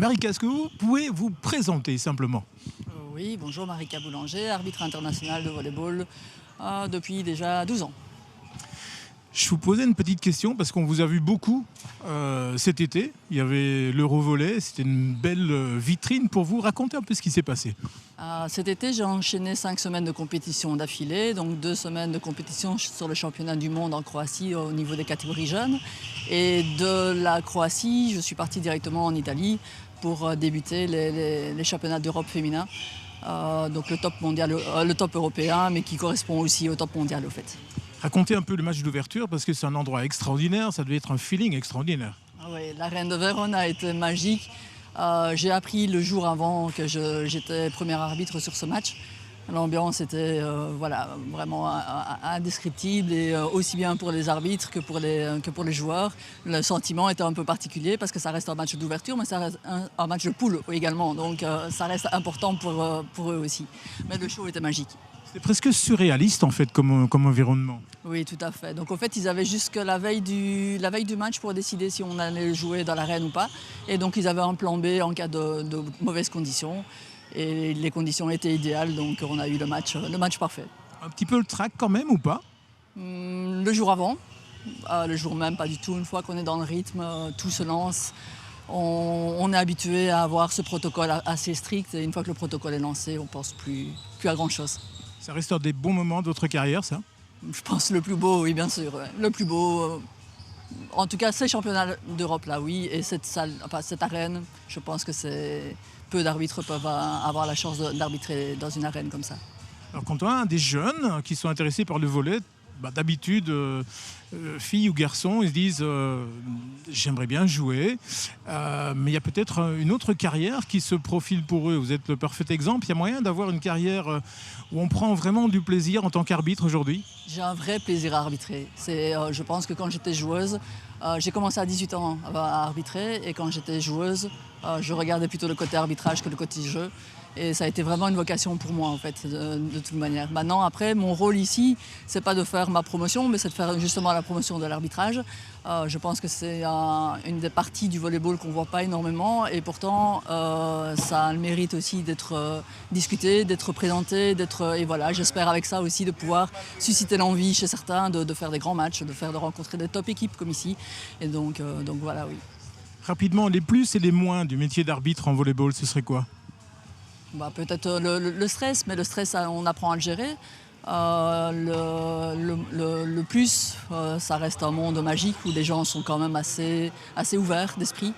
Marika, est-ce que vous pouvez vous présenter simplement? Oui, bonjour Marika Boulanger, arbitre international de volleyball depuis déjà 12 ans. Je vous posais une petite question parce qu'on vous a vu beaucoup cet été. Il y avait l'Eurovolley, c'était une belle vitrine pour vous. Racontez un peu ce qui s'est passé. Cet été, j'ai enchaîné 5 semaines de compétition d'affilée, donc 2 semaines de compétition sur le championnat du monde en Croatie au niveau des catégories jeunes. Et de la Croatie, je suis partie directement en Italie pour débuter les championnats d'Europe féminins. Donc le top mondial, le top européen, mais qui correspond aussi au top mondial au fait. Racontez un peu le match d'ouverture parce que c'est un endroit extraordinaire, ça devait être un feeling extraordinaire. Ah oui, l'arène de Vérone a été magique. J'ai appris le jour avant que j'étais premier arbitre sur ce match. L'ambiance était vraiment indescriptible et aussi bien pour les arbitres que pour les joueurs. Le sentiment était un peu particulier parce que ça reste un match d'ouverture, mais ça reste un match de poule également. Donc ça reste important pour eux aussi. Mais le show était magique. C'est presque surréaliste en fait comme environnement. Oui, tout à fait. Donc en fait, ils avaient jusque la veille du match pour décider si on allait jouer dans l'arène ou pas. Et donc ils avaient un plan B en cas de mauvaises conditions. Et les conditions étaient idéales, donc on a eu le match parfait. Un petit peu le trac quand même ou pas? Le jour avant, le jour même pas du tout. Une fois qu'on est dans le rythme, tout se lance. On est habitué à avoir ce protocole assez strict. Et une fois que le protocole est lancé, on ne pense plus à grand-chose. Ça reste un des bons moments de votre carrière, ça? Je pense le plus beau, oui, bien sûr. Ouais. Le plus beau, en tout cas, ces championnats d'Europe, là, oui. Et cette salle, cette arène, je pense que peu d'arbitres peuvent avoir la chance d'arbitrer dans une arène comme ça. Alors quand on a des jeunes qui sont intéressés par le volley, d'habitude, filles ou garçons, ils se disent j'aimerais bien jouer, mais il y a peut-être une autre carrière qui se profile pour eux. Vous êtes le parfait exemple. Il y a moyen d'avoir une carrière où on prend vraiment du plaisir en tant qu'arbitre aujourd'hui? J'ai un vrai plaisir à arbitrer. Je pense que quand j'étais joueuse, j'ai commencé à 18 ans à arbitrer, et quand j'étais joueuse, je regardais plutôt le côté arbitrage que le côté jeu. Et ça a été vraiment une vocation pour moi, en fait, de toute manière. Maintenant, après, mon rôle ici, c'est pas de faire ma promotion, mais c'est de faire justement la promotion de l'arbitrage. Je pense que c'est une des parties du volleyball qu'on voit pas énormément, et pourtant, ça a le mérite aussi d'être discuté, d'être présenté, et voilà, j'espère avec ça aussi de pouvoir susciter l'envie chez certains de faire des grands matchs, de rencontrer des top équipes comme ici. Et donc voilà, oui. Rapidement, les plus et les moins du métier d'arbitre en volleyball, ce serait quoi? Peut-être le stress, mais le stress, on apprend à le gérer. Le plus, ça reste un monde magique où les gens sont quand même assez ouverts d'esprit.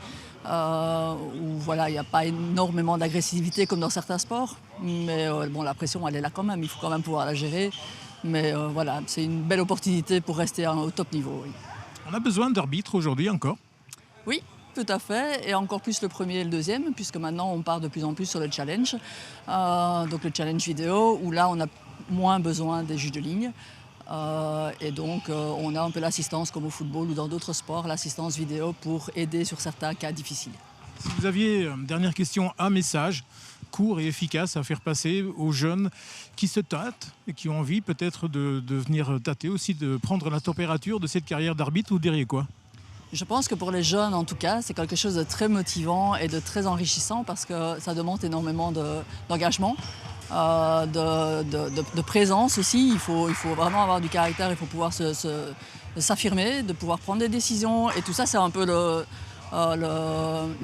Où voilà, il n'y a pas énormément d'agressivité comme dans certains sports. Mais la pression, elle est là quand même. Il faut quand même pouvoir la gérer. Mais voilà, c'est une belle opportunité pour rester au top niveau. Oui. On a besoin d'arbitres aujourd'hui encore? Oui. Tout à fait, et encore plus le premier et le deuxième, puisque maintenant on part de plus en plus sur le challenge. Donc le challenge vidéo, où là on a moins besoin des juges de ligne. Et donc on a un peu l'assistance comme au football ou dans d'autres sports, l'assistance vidéo pour aider sur certains cas difficiles. Si vous aviez, dernière question, un message court et efficace à faire passer aux jeunes qui se tâtent et qui ont envie peut-être de venir tâter aussi, de prendre la température de cette carrière d'arbitre, vous diriez quoi? Je pense que pour les jeunes, en tout cas, c'est quelque chose de très motivant et de très enrichissant parce que ça demande énormément d'engagement, de présence aussi. Il faut vraiment avoir du caractère, il faut pouvoir s'affirmer, de pouvoir prendre des décisions. Et tout ça, c'est un peu le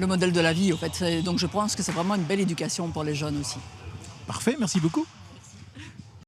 modèle de la vie, en fait. Donc je pense que c'est vraiment une belle éducation pour les jeunes aussi. Parfait, merci beaucoup.